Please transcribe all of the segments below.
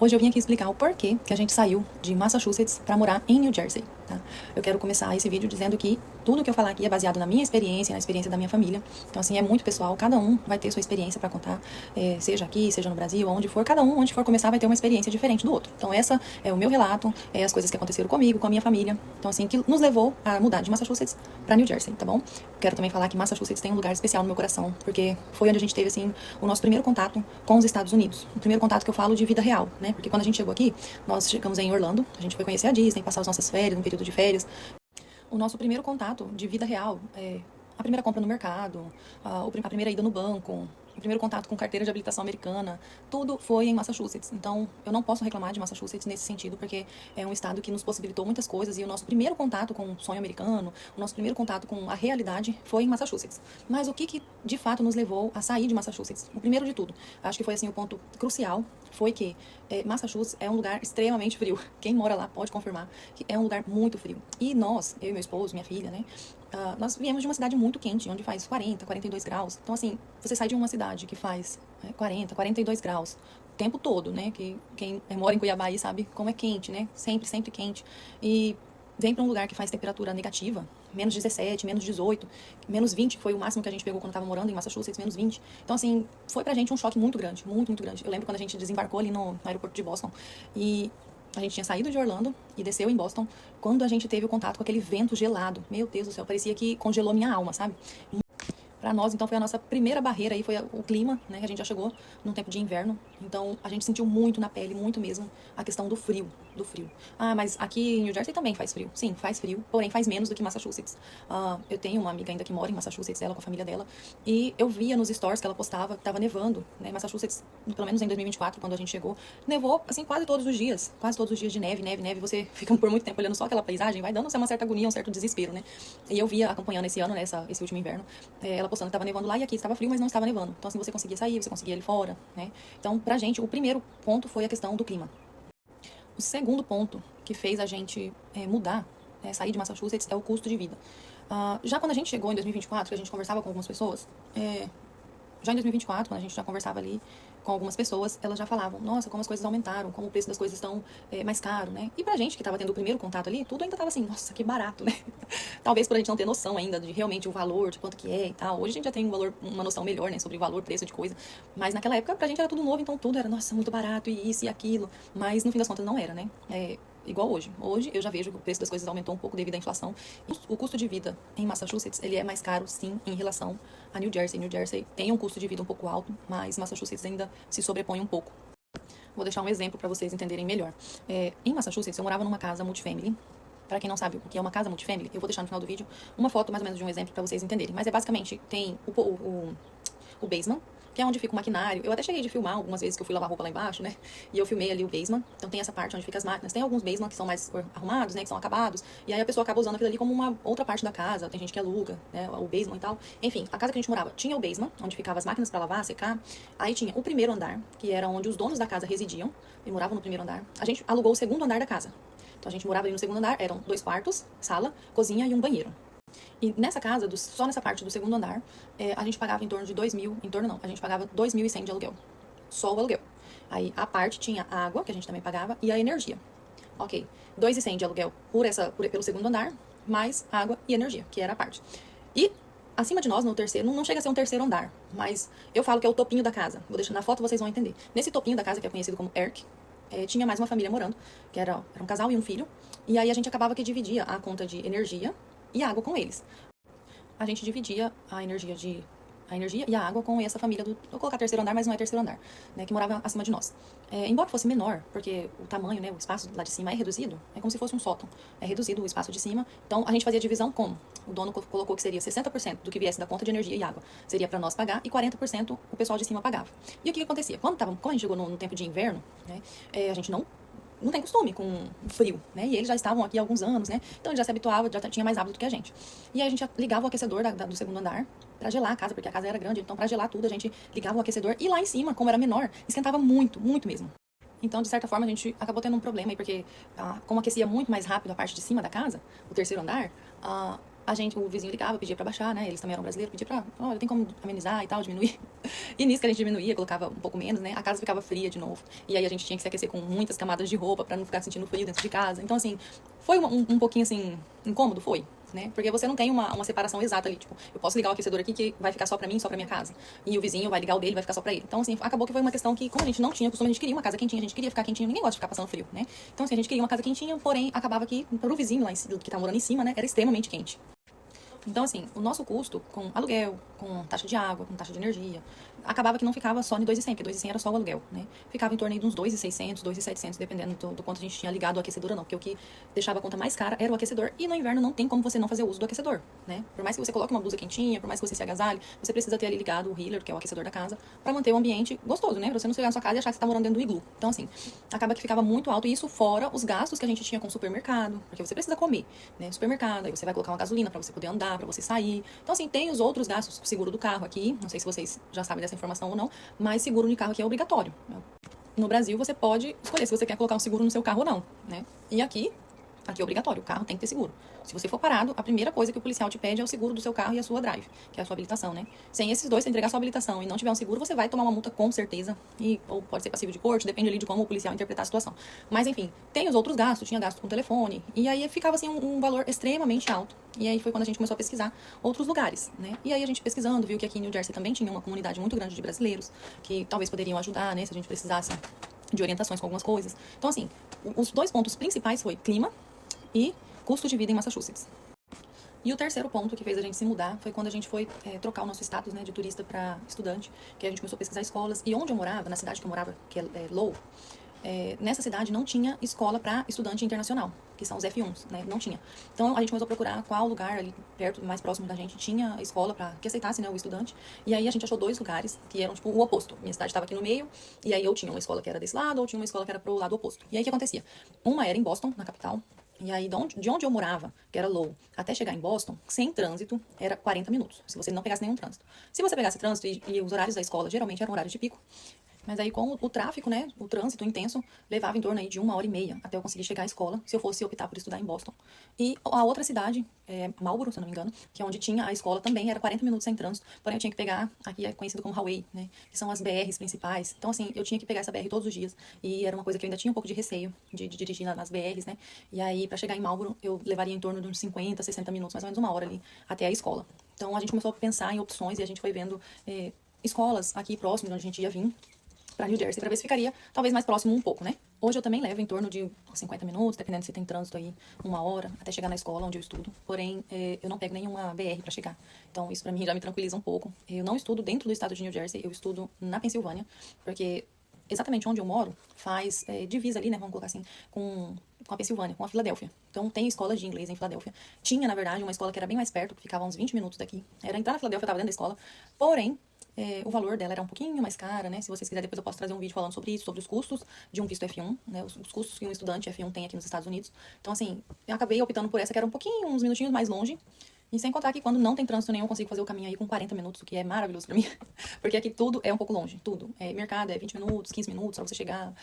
Hoje eu vim aqui explicar o porquê que a gente saiu de Massachusetts para morar em New Jersey, tá? Eu quero começar esse vídeo dizendo que tudo que eu falar aqui é baseado na minha experiência, na experiência da minha família. Então, assim, é muito pessoal. Cada um vai ter sua experiência para contar, seja aqui, seja no Brasil, onde for. Cada um, onde for começar, vai ter uma experiência diferente do outro. Então, essa é o meu relato, é as coisas que aconteceram comigo, com a minha família. Então, assim, que nos levou a mudar de Massachusetts para New Jersey, tá bom? Quero também falar que Massachusetts tem um lugar especial no meu coração, porque foi onde a gente teve, assim, o nosso primeiro contato com os Estados Unidos. O primeiro contato que eu falo de vida real, né? Porque quando a gente chegou aqui, nós chegamos em Orlando, a gente foi conhecer a Disney, passar as nossas férias, um período de férias. O nosso primeiro contato de vida real, a primeira compra no mercado, a primeira ida no banco, o primeiro contato com carteira de habilitação americana, tudo foi em Massachusetts. Então, eu não posso reclamar de Massachusetts nesse sentido, porque é um estado que nos possibilitou muitas coisas e o nosso primeiro contato com o sonho americano, o nosso primeiro contato com a realidade foi em Massachusetts. Mas o que de fato nos levou a sair de Massachusetts? O primeiro de tudo, acho que foi assim o ponto crucial, foi que Massachusetts é um lugar extremamente frio. Quem mora lá pode confirmar que é um lugar muito frio. E nós, eu e meu esposo, minha filha, né, nós viemos de uma cidade muito quente, onde faz 40, 42 graus. Então, assim, você sai de uma cidade que faz 40, 42 graus o tempo todo, né? Que quem mora em Cuiabá aí sabe como é quente, né? Sempre, sempre quente. E vem para um lugar que faz temperatura negativa, menos 17, menos 18, menos 20 foi o máximo que a gente pegou quando estava morando em Massachusetts, menos 20. Então, assim, foi pra gente um choque muito grande, muito, muito grande. Eu lembro quando a gente desembarcou ali no aeroporto de Boston e a gente tinha saído de Orlando e desceu em Boston quando a gente teve o contato com aquele vento gelado. Meu Deus do céu, parecia que congelou minha alma, sabe? Para nós, então, foi a nossa primeira barreira aí, foi o clima, né? Que a gente já chegou num tempo de inverno. Então, a gente sentiu muito na pele, muito mesmo, a questão do frio, do frio. Ah, mas aqui em New Jersey também faz frio. Sim, faz frio, porém faz menos do que Massachusetts. Eu tenho uma amiga ainda que mora em Massachusetts, ela com a família dela, e eu via nos stories que ela postava que tava nevando, né? Massachusetts, pelo menos em 2024, quando a gente chegou, nevou, assim, quase todos os dias de neve, neve, neve. Você fica por muito tempo olhando só aquela paisagem, vai dando uma certa agonia, um certo desespero, né? E eu via acompanhando esse ano, né, esse último inverno, ela postando que estava nevando lá e aqui estava frio, mas não estava nevando. Então, assim, você conseguia sair, você conseguia ir ali fora, né? Então, pra gente, o primeiro ponto foi a questão do clima. O segundo ponto que fez a gente mudar, sair de Massachusetts, é o custo de vida. Já quando a gente chegou em 2024, que a gente conversava com algumas pessoas, já em 2024, quando a gente já conversava ali com algumas pessoas, elas já falavam, nossa, como as coisas aumentaram, como o preço das coisas estão mais caro, né? E pra gente que tava tendo o primeiro contato ali, tudo ainda tava assim, nossa, que barato, né? Talvez por a gente não ter noção ainda de realmente o valor, de quanto que é e tal. Hoje a gente já tem um valor, uma noção melhor, né, sobre o valor, preço de coisa. Mas naquela época pra gente era tudo novo, então tudo era, nossa, muito barato e isso e aquilo. Mas no fim das contas não era, né? Igual hoje. Hoje eu já vejo que o preço das coisas aumentou um pouco devido à inflação. O custo de vida em Massachusetts, ele é mais caro, sim, em relação a New Jersey. New Jersey tem um custo de vida um pouco alto, mas Massachusetts ainda se sobrepõe um pouco. Vou deixar um exemplo para vocês entenderem melhor. Em Massachusetts, eu morava numa casa multifamily. Para quem não sabe o que é uma casa multifamily, eu vou deixar no final do vídeo uma foto mais ou menos de um exemplo para vocês entenderem. Mas é basicamente, tem o basement, que é onde fica o maquinário. Eu até cheguei de filmar algumas vezes que eu fui lavar roupa lá embaixo, né? E eu filmei ali o basement. Então tem essa parte onde fica as máquinas. Tem alguns basement que são mais arrumados, né? Que são acabados. E aí a pessoa acaba usando aquilo ali como uma outra parte da casa. Tem gente que aluga, né? O basement e tal. Enfim, a casa que a gente morava tinha o basement, onde ficavam as máquinas para lavar, secar. Aí tinha o primeiro andar, que era onde os donos da casa residiam e moravam no primeiro andar. A gente alugou o segundo andar da casa. Então a gente morava ali no segundo andar, eram 2 quartos, sala, cozinha e um banheiro. E nessa casa, só nessa parte do segundo andar, a gente pagava em torno de 2 mil, em torno não, a gente pagava 2.100 de aluguel. Só o aluguel. Aí a parte tinha a água, que a gente também pagava, e a energia. Ok, 2.100 de aluguel pelo segundo andar, mais água e energia, que era a parte. E acima de nós, no terceiro, não chega a ser um terceiro andar, mas eu falo que é o topinho da casa. Vou deixar na foto, vocês vão entender. Nesse topinho da casa, que é conhecido como ERC, tinha mais uma família morando, que era um casal e um filho. E aí a gente acabava que dividia a conta de energia e água com eles. A gente dividia a energia e a água com essa família do, vou colocar terceiro andar, mas não é terceiro andar, né, que morava acima de nós. Embora fosse menor, porque o tamanho, né, o espaço lá de cima é reduzido, é como se fosse um sótão, é reduzido o espaço de cima, então a gente fazia divisão como? O dono colocou que seria 60% do que viesse da conta de energia e água seria para nós pagar e 40% o pessoal de cima pagava. E o que acontecia? Como a gente chegou no tempo de inverno, né, a gente não tem costume com frio, né? E eles já estavam aqui há alguns anos, né? Então ele já se habituava, já tinha mais hábito do que a gente. E aí a gente ligava o aquecedor do segundo andar para gelar a casa, porque a casa era grande, então para gelar tudo a gente ligava o aquecedor e lá em cima, como era menor, esquentava muito, muito mesmo. Então, de certa forma, a gente acabou tendo um problema aí, porque como aquecia muito mais rápido a parte de cima da casa, o terceiro andar, o vizinho ligava, pedia pra baixar, né? Eles também eram brasileiros, pedia pra, olha, tem como amenizar e tal, diminuir. E nisso que a gente diminuía, colocava um pouco menos, né? A casa ficava fria de novo. E aí a gente tinha que se aquecer com muitas camadas de roupa pra não ficar sentindo frio dentro de casa. Então, assim, foi um pouquinho, assim, incômodo, foi. Né? Porque você não tem uma separação exata ali, tipo, eu posso ligar o aquecedor aqui que vai ficar só pra mim, só pra minha casa. E o vizinho vai ligar o dele, vai ficar só pra ele. Então, assim, acabou que foi uma questão que, como a gente não tinha costume, a gente queria uma casa quentinha, a gente queria ficar quentinho, ninguém gosta de ficar passando frio, né? Então, assim, a gente queria uma casa quentinha, porém, acabava que pro vizinho lá que tá morando em cima, né, era extremamente quente. Então, assim, o nosso custo com aluguel, com taxa de água, com taxa de energia, acabava que não ficava só em 2.100, porque 2.100 era só o aluguel, né? Ficava em torno aí de uns 2.600, 2.700, dependendo do quanto a gente tinha ligado o aquecedor ou não, porque o que deixava a conta mais cara era o aquecedor, e no inverno não tem como você não fazer uso do aquecedor, né? Por mais que você coloque uma blusa quentinha, por mais que você se agasalhe, você precisa ter ali ligado o heater, que é o aquecedor da casa, para manter o ambiente gostoso, né? Pra você não chegar na sua casa e achar que você tá morando dentro do iglu. Então, assim, acaba que ficava muito alto, e isso fora os gastos que a gente tinha com o supermercado, porque você precisa comer, né? Supermercado, aí você vai colocar uma gasolina para você poder andar, para você sair. Então, assim, tem os outros gastos, seguro do carro aqui, não sei se vocês já sabem dessa informação ou não, mas seguro de carro aqui é obrigatório. No Brasil, você pode escolher se você quer colocar um seguro no seu carro ou não, né? E aqui é obrigatório, o carro tem que ter seguro. Se você for parado, a primeira coisa que o policial te pede é o seguro do seu carro e a sua drive, que é a sua habilitação, né? Sem esses dois, se entregar sua habilitação e não tiver um seguro, você vai tomar uma multa com certeza, ou pode ser passivo de corte, depende ali de como o policial interpretar a situação. Mas enfim, tem os outros gastos, tinha gasto com telefone, e aí ficava assim um valor extremamente alto. E aí foi quando a gente começou a pesquisar outros lugares, né? E aí a gente pesquisando, viu que aqui em New Jersey também tinha uma comunidade muito grande de brasileiros, que talvez poderiam ajudar, né, se a gente precisasse de orientações com algumas coisas. Então, assim, os dois pontos principais foi clima e custo de vida em Massachusetts. E o terceiro ponto que fez a gente se mudar foi quando a gente foi trocar o nosso status, né, de turista para estudante, que a gente começou a pesquisar escolas. E onde eu morava, na cidade que eu morava, que é Lowell, nessa cidade não tinha escola para estudante internacional, que são os F1s, né? Não tinha. Então a gente começou a procurar qual lugar ali perto, mais próximo da gente, tinha escola para que aceitasse, né, o estudante. E aí a gente achou dois lugares que eram tipo o oposto. Minha cidade estava aqui no meio, e aí eu tinha uma escola que era desse lado, ou tinha uma escola que era pro lado oposto. E aí o que acontecia? Uma era em Boston, na capital. E aí, de onde eu morava, que era Lowell, até chegar em Boston, sem trânsito, era 40 minutos, se você não pegasse nenhum trânsito. Se você pegasse trânsito, e os horários da escola geralmente eram horários de pico, mas aí com o tráfico, né, o trânsito intenso, levava em torno aí de 1h30 até eu conseguir chegar à escola, se eu fosse optar por estudar em Boston. E a outra cidade, Marlboro, se eu não me engano, que é onde tinha a escola também, era 40 minutos sem trânsito, porém eu tinha que pegar, aqui é conhecido como highway, né, que são as BRs principais. Então, assim, eu tinha que pegar essa BR todos os dias, e era uma coisa que eu ainda tinha um pouco de receio de dirigir nas BRs, né, e aí pra chegar em Marlboro eu levaria em torno de uns 50, 60 minutos, mais ou menos uma hora ali, até a escola. Então a gente começou a pensar em opções e a gente foi vendo escolas aqui próximo de onde a gente ia vir, para New Jersey, para ver se ficaria talvez mais próximo um pouco, né? Hoje eu também levo em torno de 50 minutos, dependendo se tem trânsito aí, uma hora, até chegar na escola onde eu estudo. Porém, eu não pego nenhuma BR para chegar. Então, isso para mim já me tranquiliza um pouco. Eu não estudo dentro do estado de New Jersey, eu estudo na Pensilvânia, porque exatamente onde eu moro faz divisa ali, né? Vamos colocar assim, com a Pensilvânia, com a Filadélfia. Então, tem escolas de inglês em Filadélfia. Tinha, na verdade, uma escola que era bem mais perto, que ficava uns 20 minutos daqui. Era entrar na Filadélfia, eu tava dentro da escola. Porém, o valor dela era um pouquinho mais cara, né? Se vocês quiserem, depois eu posso trazer um vídeo falando sobre isso, sobre os custos de um visto F1, né? Os custos que um estudante F1 tem aqui nos Estados Unidos. Então, assim, eu acabei optando por essa, que era um pouquinho, uns minutinhos mais longe. E sem contar que quando não tem trânsito nenhum, eu consigo fazer o caminho aí com 40 minutos, o que é maravilhoso pra mim. Porque aqui tudo é um pouco longe, tudo. Mercado é 20 minutos, 15 minutos pra você chegar.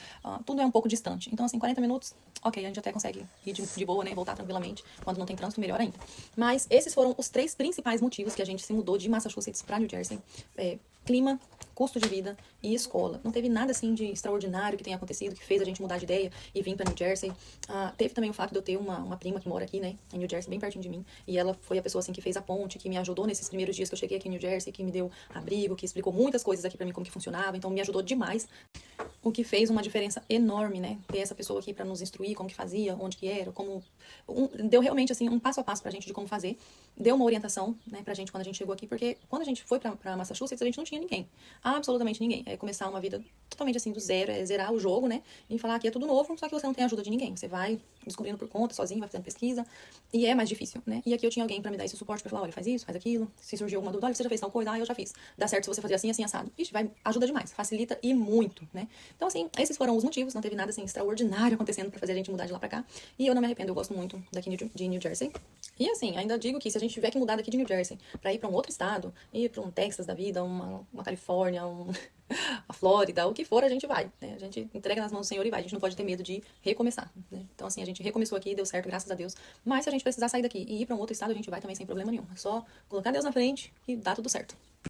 Tudo é um pouco distante. Então, assim, 40 minutos, ok, a gente até consegue ir de boa, né? Voltar tranquilamente. Quando não tem trânsito, melhor ainda. Mas esses foram os 3 principais motivos que a gente se mudou de Massachusetts pra New Jersey. Clima, custo de vida e escola. Não teve nada assim de extraordinário que tenha acontecido, que fez a gente mudar de ideia e vir pra New Jersey. Teve também o fato de eu ter uma prima que mora aqui, né, em New Jersey, bem pertinho de mim. E ela foi a pessoa assim que fez a ponte, que me ajudou nesses primeiros dias que eu cheguei aqui em New Jersey, que me deu abrigo, que explicou muitas coisas aqui pra mim como que funcionava. Então me ajudou demais. O que fez uma diferença enorme, né? Ter essa pessoa aqui para nos instruir como que fazia, onde que era, como... deu realmente, assim, um passo a passo pra gente de como fazer. Deu uma orientação, né, pra gente quando a gente chegou aqui, porque quando a gente foi pra Massachusetts, a gente não tinha ninguém. Absolutamente ninguém. É começar uma vida totalmente, assim, do zero, é zerar o jogo, né? E falar que é tudo novo, só que você não tem ajuda de ninguém. Você vai descobrindo por conta, sozinho, vai fazendo pesquisa, e é mais difícil, né? E aqui eu tinha alguém pra me dar esse suporte, pra falar, olha, faz isso, faz aquilo. Se surgiu alguma dúvida, olha, você já fez tal coisa? Eu já fiz. Dá certo se você fazer assim, assim, assado. Ixi, ajuda demais, facilita e muito, né? Então, assim, esses foram os motivos, não teve nada, assim, extraordinário acontecendo pra fazer a gente mudar de lá pra cá. E eu não me arrependo, eu gosto muito daqui de New Jersey. E, assim, ainda digo que se a gente tiver que mudar daqui de New Jersey pra ir pra um outro estado, ir pra um Texas da vida, uma Califórnia, a Flórida, o que for, a gente vai, né? A gente entrega nas mãos do Senhor e vai. A gente não pode ter medo de recomeçar, né? Então, assim, a gente recomeçou aqui, deu certo, graças a Deus. Mas se a gente precisar sair daqui e ir para um outro estado, a gente vai também sem problema nenhum. É só colocar Deus na frente e dá tudo certo.